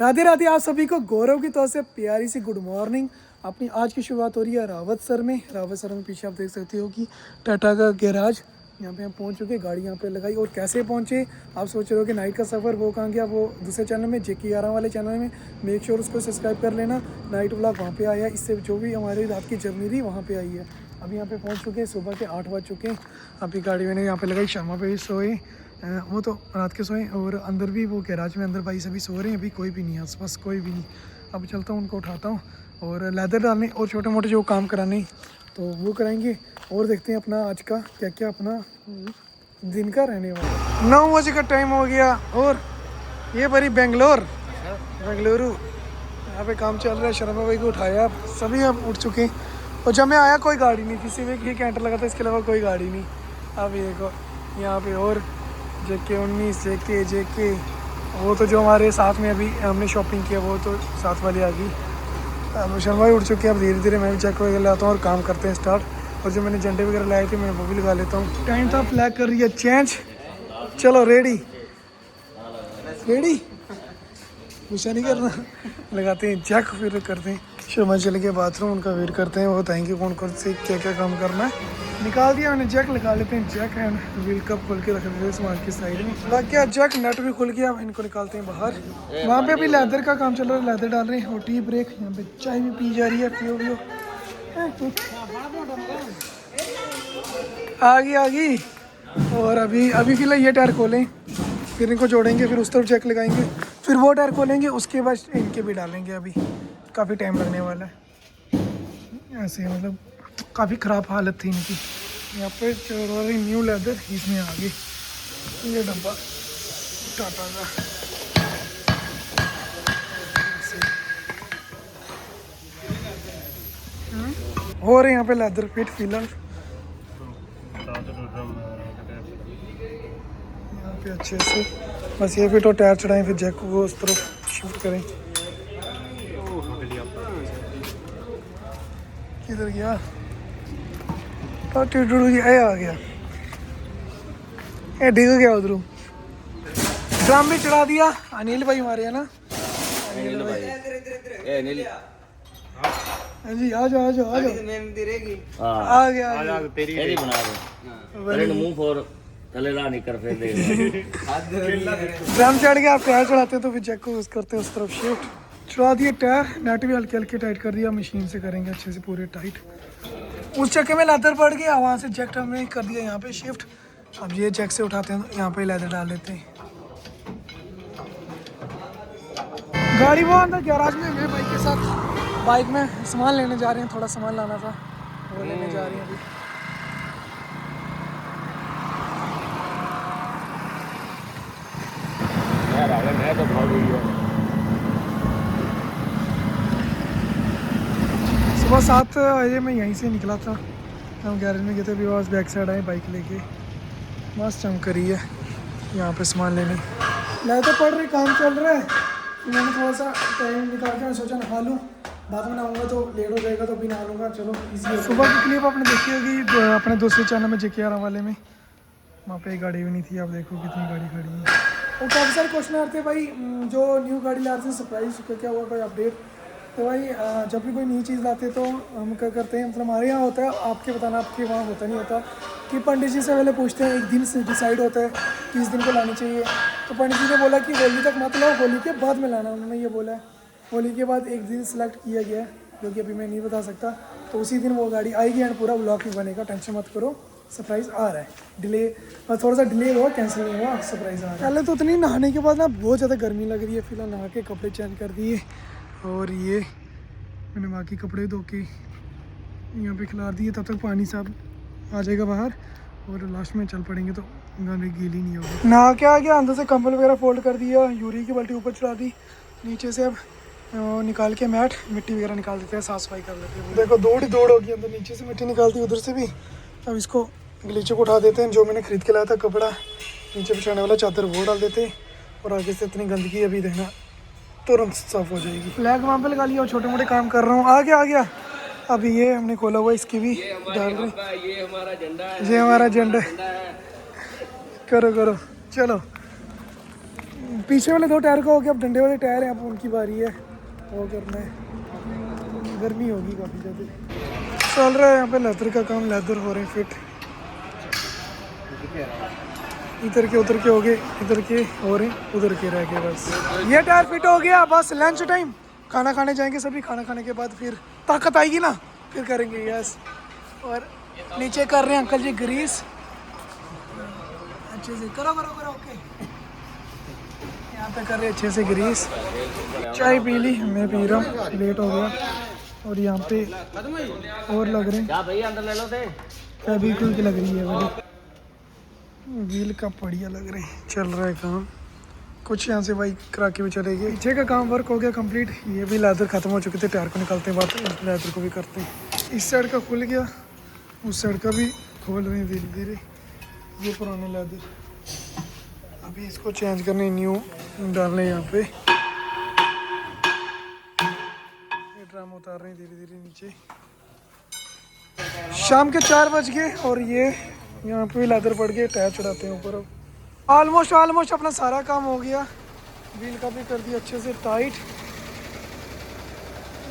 राधे राधे आप सभी को गौरव की तरफ से प्यारी सी गुड मॉर्निंग। अपनी आज की शुरुआत हो रही है रावत सर में। रावत सर में पीछे आप देख सकते हो कि टाटा का गैराज, यहाँ पे हम पहुँच चुके, गाड़ी यहाँ पे लगाई। और कैसे पहुँचे आप सोच रहे हो कि नाइट का सफ़र वो कहाँ गया, वो दूसरे चैनल में JK11 वाले चैनल में मेक श्योर उसको सब्सक्राइब कर लेना। नाइट व्लॉग वहाँ पे आया, इससे जो भी हमारी रात की जर्नी थी वहाँ पे आई है। अभी यहाँ पे पहुँच चुके हैं, सुबह के 8 बज चुके हैं। अभी गाड़ी मैंने यहाँ पे लगाई, शर्मा पे भी सोए, वो तो रात के सोए। और अंदर भी वो गैराज में अंदर भाई सभी सो रहे हैं, अभी कोई भी नहीं है आसपास, कोई भी नहीं। अब चलता हूँ, उनको उठाता हूँ और लेदर डालने और छोटे मोटे जो काम कराने तो वो कराएंगे। और देखते हैं अपना आज का क्या क्या अपना दिन का रहने वाला। 9 बजे का टाइम हो गया और ये बड़ी बेंगलुरु यहाँ पे काम चल रहा है। शर्मा भाई को उठाया, सभी अब उठ चुके हैं। और जब मैं आया कोई गाड़ी नहीं, किसी में ये कैंटर लगा था, इसके अलावा कोई गाड़ी नहीं। अब ये देखो यहाँ पे और JK19 JK वो तो जो हमारे साथ में अभी हमने शॉपिंग किया वो तो साथ वाली आ गई। अब शर्मा भाई उठ चुके हैं। अब धीरे धीरे मैं भी चेक वगैरह लाता हूँ और काम करते हैं स्टार्ट। और जो मैंने झंडे वगैरह लाए थे मैं वो भी लगा लेता हूँ। टाइम था फ्लैग कर रही है चेंज। चलो रेडी गुस्सा नहीं करना। लगाते हैं जैक, फिर करते हैं। शर्मा चले गए बाथरूम, उनका वेट करते हैं, वो बताएंगे कौन कौन से क्या क्या काम करना है। निकाल दिया मैंने जैक, लगा लेते हैं जैक एंड व्हील कप खोल के रख देते हैं सामान की साइड में। लग गया जैक, नट भी खुल गया, इनको निकालते हैं बाहर। वहाँ पे अभी लेदर का काम चल रहा है, लेदर डाल रहे हैं। और टी ब्रेक, यहाँ पे चाय भी पी जा रही है, पियो आ गई। और अभी फिलहाल ये टायर खोलें, फिर इनको जोड़ेंगे, फिर उस तरफ जैक लगाएंगे, फिर वो टायर खोलेंगे, उसके बाद इनके भी डालेंगे। अभी काफ़ी टाइम लगने वाला है। ऐसे मतलब काफ़ी ख़राब हालत थी इनकी। यहाँ पे चल रही न्यू लेदर, इसमें आ गई ये डब्बा टाटा का। हो रहे यहाँ पे लेदर फिट फिलहाल यहाँ पे अच्छे से। बस ये फिट और टायर चढ़ाएं, फिर जैक को उस तरफ शिफ्ट करें। किधर गया? आ गया, ये डिग गया उधर। ड्रम भी चढ़ा दिया। अनिल भाई हमारे है ना, अनिल भाई। हाँ जी, आ जाओ आ गया। तेरी बना दो मुंह फोर चलेला निकर फेर दे। ड्रम चढ़ गया, आप टायर चढ़ाते तो फिर जैक को यूज करते उस तरफ शिफ्ट। चढ़ा दिए टायर, नट भी हल्के हल्के टाइट कर दिया, मशीन से करेंगे अच्छे से पूरे टाइट। उस चक्के में लेदर पड़ गया, वहाँ से जैक हमने कर दिया यहाँ पे शिफ्ट। अब ये जैक से उठाते हैं, यहाँ पे लेदर डाल लेते हैं। गाड़ी वो अंदर गैराज में, मैं बाइक के साथ बाइक में सामान लेने जा रहे हैं, थोड़ा सामान लाना था वो लेने जा रही हैं अभी। मैं तो भाग गई है। सुबह 7 बजे मैं यहीं से निकला था, हम गैरेज में गए थे, अभी बस बैक साइड आए बाइक लेके। मस्त चमक रही है यहाँ पे सामान लेने। लेदर पड़ रही, काम चल रहा है। मैंने थोड़ा सा टाइम निकाल के मैं सोचा नहा लूँ, बाद में नहाऊंगा तो लेट हो जाएगा, तो अभी नहा लूँगा। चलो इजी। सुबह की क्लिप आपने देखी होगी अपने दूसरे चैनल में JK11 वाले में, वहाँ पे एक गाड़ी भी नहीं थी। आप देखो कितनी गाड़ी खड़ी है। और काफ़ी सारे क्वेश्चन आते हैं भाई, जो न्यू गाड़ी लाते हैं सरप्राइज क्या हुआ, कोई अपडेट। तो भाई जब भी कोई नई चीज़ लाते हैं तो हम क्या करते हैं, मतलब हमारे यहाँ होता है, आपके बताना, आपके वहाँ होता नहीं होता, कि पंडित जी से पहले पूछते हैं, एक दिन से डिसाइड होता है कि इस दिन को लानी चाहिए। तो पंडित जी ने बोला कि होली तक मत लाओ, होली के बाद में लाना, उन्होंने ये बोला है। होली के बाद एक दिन सेलेक्ट किया गया है, जो कि अभी मैं नहीं बता सकता। तो उसी दिन वो गाड़ी आएगी एंड पूरा ब्लॉग भी बनेगा, टेंशन मत करो। सरप्राइज़ आ रहा है, डिले थोड़ा सा डिले हुआ, कैंसिल नहीं हुआ, सरप्राइज़ आ रहा है। पहले तो उतनी नहाने के बाद ना बहुत ज़्यादा गर्मी लग रही है। फिलहाल नहा के कपड़े चेंज कर दिए और ये मैंने बाकी कपड़े धो के यहाँ पे खिला दिए। तब तक पानी साहब आ जाएगा बाहर और लास्ट में चल पड़ेंगे तो गाड़ी गीली नहीं होगी। नहा के आ गया, अंदर से कंबल वगैरह फोल्ड कर दिया, यूरी की बाल्टी ऊपर चढ़ा दी, नीचे से अब निकाल के मैट मिट्टी वगैरह निकाल देते हैं, साफ सफाई कर लेते हैं। देखो दौड़ होगी, अंदर नीचे से मिट्टी निकालती है, उधर से भी। अब इसको गलीचे को उठा देते हैं, जो मैंने खरीद के लाया था कपड़ा नीचे बिछाने वाला चादर वो डाल देते हैं। और आगे से इतनी गंदगी अभी देखना तुरंत साफ हो जाएगी। फ्लैग वहाँ पे लगा लिया और छोटे मोटे काम कर रहा हूँ। आ गया। अभी ये हमने खोला हुआ, इसकी भी डाल रहे। ये हमारा झंडा है, ये हमारा झंडा है। करो चलो पीछे वाले 2 टायर का हो गया, अब डंडे वाले टायर हैं, अब उनकी बारी है वो करना है। गर्मी होगी काफ़ी ज़्यादा। चल रहा है यहाँ पे लेदर का काम, लेदर हो रहे हैं फिट। इधर के उधर के हो गए, इधर के हो रहे हैं, उधर के रह गए बस। ये टायर फिट हो गया, बस लंच टाइम खाना खाने जाएंगे सभी। खाना खाने के बाद फिर ताकत आएगी ना, फिर करेंगे यस। और नीचे कर रहे हैं अंकल जी ग्रीस, अच्छे से करो करो करो। ओके, यहाँ पे कर रहे हैं अच्छे से ग्रीस। चाय पी ली, मैं पी रहा हूँ, लेट हो गया। और यहाँ पे और लग रहे हैं, क्या भैया अंदर ले लो थे। फेविक्विक की लग रही है वाली, व्हील का बढ़िया लग रहे हैं। चल रहा है काम, कुछ यहाँ से भाई करा के भी चले गए। पीछे का काम वर्क हो गया कंप्लीट। ये भी लेदर खत्म हो चुके थे, टायर को निकालते हैं, बाद लेदर को भी करते हैं। इस साइड का खुल गया, उस साइड का भी खोल रहे हैं धीरे धीरे। ये पुराने लेदर, अभी इसको चेंज करने, न्यू डालने यहाँ पे। ये ड्राम उतार रहे हैं धीरे धीरे नीचे। शाम के 4 बज गए और ये यहाँ पे लेदर पड़ गए, टायर चढ़ाते हैं ऊपर। अब ऑलमोस्ट अपना सारा काम हो गया। व्हील का भी कर दिया अच्छे से टाइट,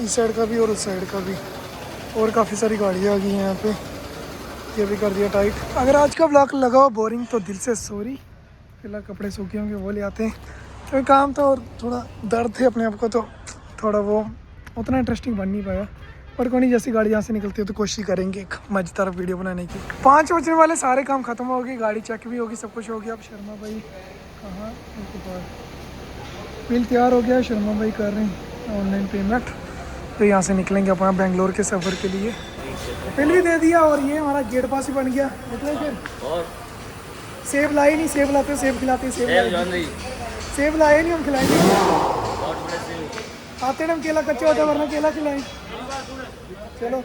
इस साइड का भी और उस साइड का भी। और काफ़ी सारी गाड़ियाँ आ गई हैं यहाँ पे, ये भी कर दिया टाइट। अगर आज का ब्लॉग लगा हो बोरिंग तो दिल से सॉरी। फिलहाल कपड़े सूखे होंगे वो ले आते हैं, क्योंकि काम तो और थोड़ा दर्द थे अपने आप को, तो थोड़ा वो उतना इंटरेस्टिंग बन नहीं पाया। पर कोई नहीं, जैसी गाड़ी यहाँ से निकलती है तो कोशिश करेंगे एक मजेदार वीडियो बनाने की। 5 बजने वाले, सारे काम खत्म हो गए, गाड़ी चेक भी होगी, सब कुछ हो गया। अब शर्मा भाई कहाँ, उनके पास बिल तैयार हो गया, शर्मा भाई कर रहे हैं ऑनलाइन पेमेंट। तो यहाँ से निकलेंगे अपना बेंगलोर के सफ़र के लिए। बिल भी दे दिया और ये हमारा गेट पास ही बन गया। निकले फिर, और सेब लाए नहीं, सेब लाते सेब खिलाते, सेब लाए नहीं, हम खिलाएंगे। आते टाइम केला कच्चा होता है, वरना केला खिलाएं। चलो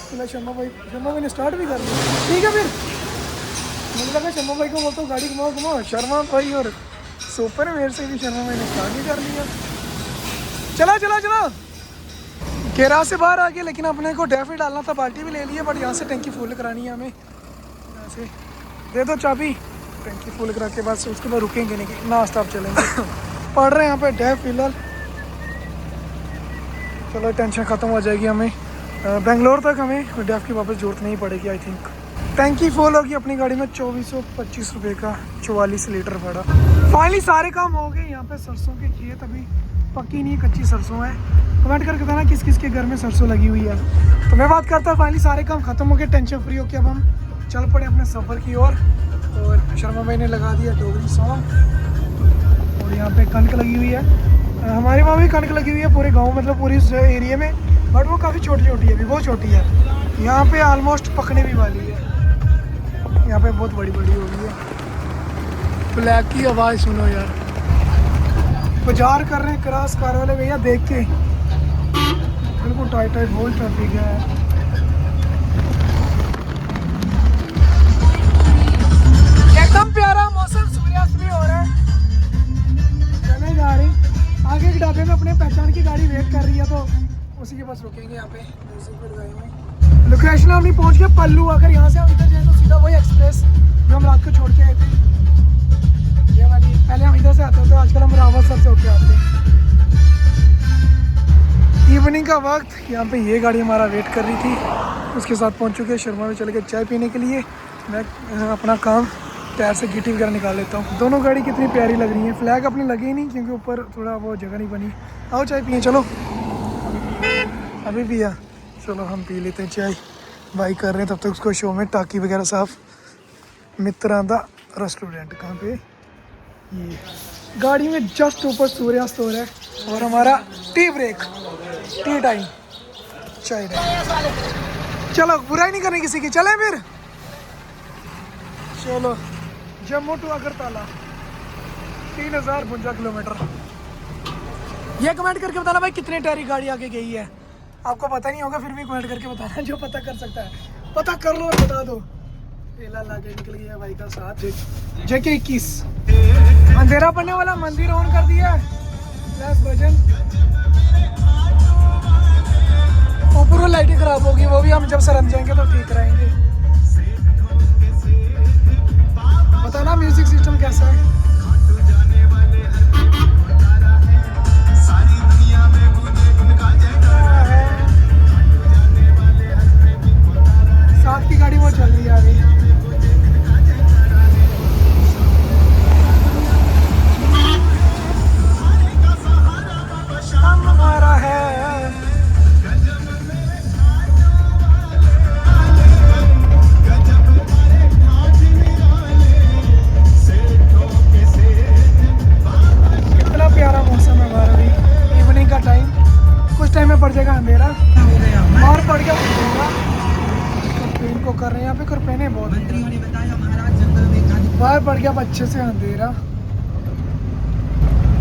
खिला शर्मा भाई ने स्टार्ट भी कर दिया। ठीक है फिर, मुझे लगा शर्मा भाई को बोलता हूँ गाड़ी घुमाओ। शर्मा भाई और सुपर मेरे से भी शर्मा भाई ने स्टार्ट भी कर लिया। चलो केरा से बाहर आ गए, लेकिन अपने को डेफी डालना था, बाल्टी भी ले ली है, बट यहाँ से टंकी फुल करानी है हमें। यहाँ से दे दो चाबी, टंकी फुल करा के बाद उसके बाद रुकेंगे नहीं ना, स्टॉप चलेंगे। पढ़ रहे हैं यहाँ पे डेफ फिलहाल। चलो टेंशन ख़त्म हो जाएगी हमें, बेंगलोर तक हमें डेफ की वापस जरूरत नहीं पड़ेगी आई थिंक। टंकी फुल होगी अपनी गाड़ी में, 2425 रुपये का 44 लीटर पड़ा। फाइनली सारे काम हो गए। यहाँ पे सरसों के खेत अभी पक्की नहीं, कच्ची सरसों है। कमेंट करके बताना किस किस के घर में सरसों लगी हुई है। तो मैं बात करता हूँ, फाइनली सारे काम खत्म हो गए, टेंशन फ्री होकर अब हम चल पड़े अपने सफ़र की ओर। और शर्मा भाई ने लगा दिया डोगरी सॉन्ग। और यहाँ पे कणक लगी हुई है, हमारे वहाँ भी कणक लगी हुई है पूरे गांव, मतलब पूरी एरिया में, बट वो काफ़ी छोटी छोटी है, अभी बहुत छोटी है। यहाँ पे ऑलमोस्ट पकने भी वाली है, यहाँ पे बहुत बड़ी बड़ी हो गई है। ब्लैक की आवाज़ सुनो यार, बाजार कर रहे हैं क्रॉस कार वाले भैया, देख के बिल्कुल टाइट बहुत ट्रैफिक है। एकदम प्यारा मौसम, सूर्यास्त भी हो रहा है। चले जा रहे हैं आगे के ढाबे में, अपने पहचान की गाड़ी वेट कर रही है, तो उसी के पास रुकेंगे। यहाँ पे लोकेशन हम नहीं पहुँच गए पल्लू। अगर यहाँ से हम इधर जाए तो सीधा वही एक्सप्रेस जो हम रात को छोड़ के आए थे, ये वाली। पहले हम इधर से आते थे, आजकल हम रावत सर से होके आते हैं। इवनिंग का वक्त, यहाँ पे ये गाड़ी हमारा वेट कर रही थी, उसके साथ पहुँच चुके हैं। शर्मा भी चले गए चाय पीने के लिए। मैं अपना काम टायर से गिट्टी वगैरह निकाल लेता हूँ। दोनों गाड़ी कितनी प्यारी लग रही है। फ्लैग अपने लगे ही नहीं क्योंकि ऊपर थोड़ा वो जगह नहीं बनी। आओ चाय पिए, चलो अभी पिया, चलो हम पी लेते हैं चाय। भाई कर रहे हैं तब तक उसको शो में टाकी वगैरह साफ। मित्रा दा रेस्टोरेंट कहाँ पे, ये गाड़ी में जस्ट ऊपर सूर्यास्त हो रहा है। और हमारा टी ब्रेक, टी टाइम, चाय टाइम। चलो बुराई नहीं करनी किसी की, चलें फिर। चलो जम्मू टू अगरतला 3052 किलोमीटर। ये कमेंट करके बताना भाई कितने टायरी गाड़ी आगे गई है। आपको पता नहीं होगा फिर भी कमेंट करके बताना, जो पता कर सकता है पता कर लो और बता दो। पेला लाके निकल गया भाई का साथ। JK 21 अंधेरा पड़ने वाला, मंदिर ऑन कर दिया, प्लस भजन। ऊपर लाइटें खराब होगी, वो भी हम जब से रम जाएंगे तो ठीक कराएंगे। बताना म्यूजिक सिस्टम कैसा है। पड़ गया अब अच्छे से अंधेरा।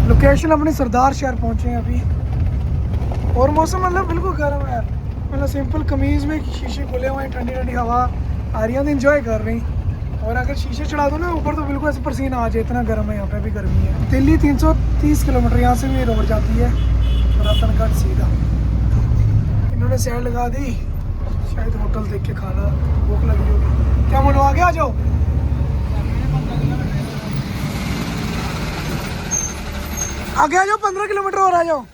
लोकेशन अपनी सरदार शहर पहुंचे हैं अभी, और मौसम मतलब बिल्कुल गर्म है, मतलब सिंपल कमीज़ में शीशे खुले हुए हैं, ठंडी ठंडी हवा आ रही है तो इन्जॉय कर रही। और अगर शीशे चढ़ा दो ना ऊपर तो बिल्कुल ऐसे पसीना आ जाए, इतना गर्म है यहाँ पे भी गर्मी है। दिल्ली 330 किलोमीटर यहाँ से भी रोड जाती है रतनगढ़ सीधा। इन्होंने साइड लगा दी, शायद होटल देख के खाना, भूख लगी होगी। क्या बोलो आगे आ जाओ, आगे आ जाओ, 15 किलोमीटर और आ जाओ,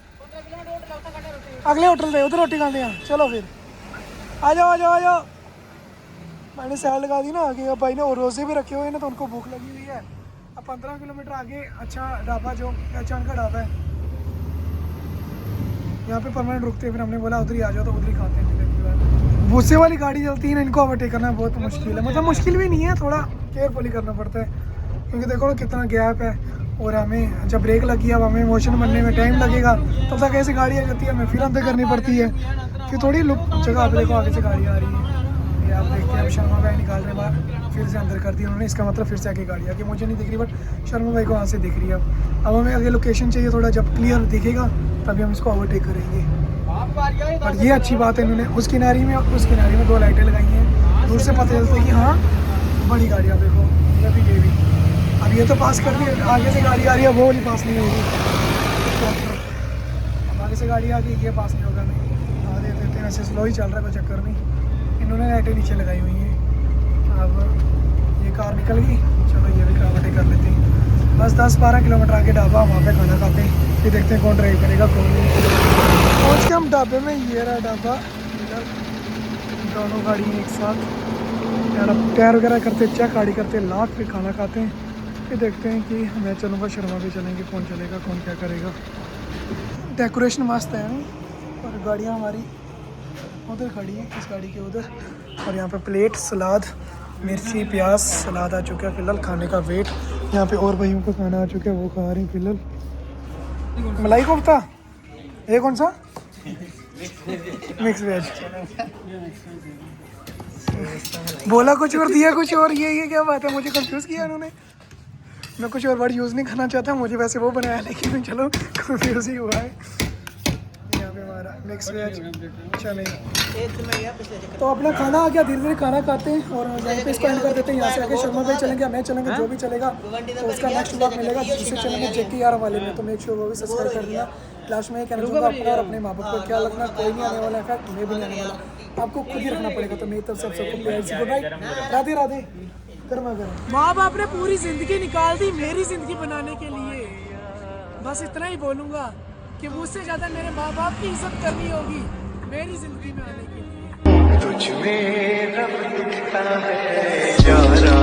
अगले होटल पे उधर रोटी खाते हैं। चलो फिर आ जाओ आ जाओ आ जाओ। मैंने साइड लगा दी ना आगे, अब भाई ने और रोज़े भी रखे हुए हैं ना तो उनको भूख लगी हुई है। अब 15 किलोमीटर आगे अच्छा ढाबा, जो पहचान का ढाबा है, यहाँ पे परमानेंट रुकते हैं। फिर हमने बोला उधर ही आ जाओ, तो उधर ही खाते हैं। भूसे वाली गाड़ी चलती है ना, इनको ओवरटेक करना बहुत मुश्किल है। मतलब मुश्किल भी नहीं है, थोड़ा केयरफुली करना पड़ता है, क्योंकि देखो ना कितना गैप है। और हमें जब ब्रेक लगी, अब हमें मोशन बनने में टाइम लगेगा, तब तक ऐसी गाड़ी आ जाती है, हमें फिर अंदर करनी पड़ती है। फिर थोड़ी लुक जगह पे देखो आगे से गाड़ी आ रही है, ये आप देखते हैं। अब शर्मा भाई निकाल रहे बाहर, फिर से अंदर कर दी उन्होंने, इसका मतलब फिर से आगे गाड़ी आके मुझे नहीं दिख रही, बट शर्मा भाई को वहाँ से दिख रही है। अब हमें आगे लोकेशन चाहिए, थोड़ा जब क्लियर दिखेगा तभी हम इसको ओवरटेक करेंगे। और ये अच्छी बात है, इन्होंने उस किनारे में और उस किनारे में 2 लाइटें लगाई हैं, दूर से पता चलता है कि हाँ बड़ी गाड़ियाँ देखो। ये भी अब ये तो पास कर दी, आगे से गाड़ी आ रही है, वो वाली पास नहीं होगी। अब आगे से गाड़ी आ गई, ये पास नहीं होगा, नहीं आ देते हैं। ऐसे स्लो ही चल रहा है, कोई चक्कर नहीं। इन्होंने लाइटें नीचे लगाई हुई हैं। अब ये कार निकल गई, चलो ये भी कार कर लेते हैं। बस 10-12 किलोमीटर आगे ढाबा, वहाँ पे खाना खाते हैं, फिर देखते हैं कौन ड्राइव करेगा कौन नहीं। पहुँच के हम ढाबे में, ये रहा ढाबा, दोनों गाड़ी एक साथ यार। अब टायर वगैरह करते चेक, गाड़ी करते लाख, फिर खाना खाते हैं, फिर देखते हैं कि मैं चलूँगा, शर्मा भी चलेंगे, कौन चलेगा कौन क्या करेगा। डेकोरेशन मस्त है, और गाड़ियाँ हमारी उधर खड़ी है, इस गाड़ी के उधर। और यहाँ पे प्लेट, सलाद, मिर्ची, प्याज, सलाद आ चुका है। फिलहाल खाने का वेट, यहाँ पे और भाइयों का खाना आ चुका है, वो खा रही हैं फिलहाल। मलाई कोफ्ता, ये कौन सा? Mix veg. बोला कुछ और दिया कुछ और, ये क्या बात है? मुझे कंफ्यूज किया उन्होंने। मैं कुछ और वर्ड यूज़ नहीं करना चाहता, मुझे वैसे वो बनाया, लेकिन चलो कंफ्यूज ही हुआ है। यहाँ पे हमारा मिक्स वेज चले। तो अपना खाना आ गया, धीरे धीरे खाना खाते हैं और यहीं पे स्पेंड कर देते हैं। यहाँ से आगे शर्मा भाई चलेंगे, मैं चलेंगे, जो भी चलेगा तो उसका नेक्स्ट ब्लॉग मिलेगा। जिससे चलेंगे जेके यार वाले में, तो मेक श्योर वो भी सब्सक्राइब कर देना। लास्ट में कहना चाहूँगा, अपना और अपने माँ बाप को क्या लगना, कोई नहीं आने वाला, इफेक्ट मैं भी नहीं आने वाला, आपको खुद ही रखना पड़ेगा। तो मेरी तरफ से सबको प्यार से गुड नाइट, राधे राधे। गर्मा गर्म। माँ बाप ने पूरी जिंदगी निकाल दी मेरी जिंदगी बनाने के लिए, बस इतना ही बोलूँगा कि मुझसे ज़्यादा मेरे माँ बाप की इज्जत करनी होगी मेरी जिंदगी में आने के लिए। तुझ में रब दिखता है यारा।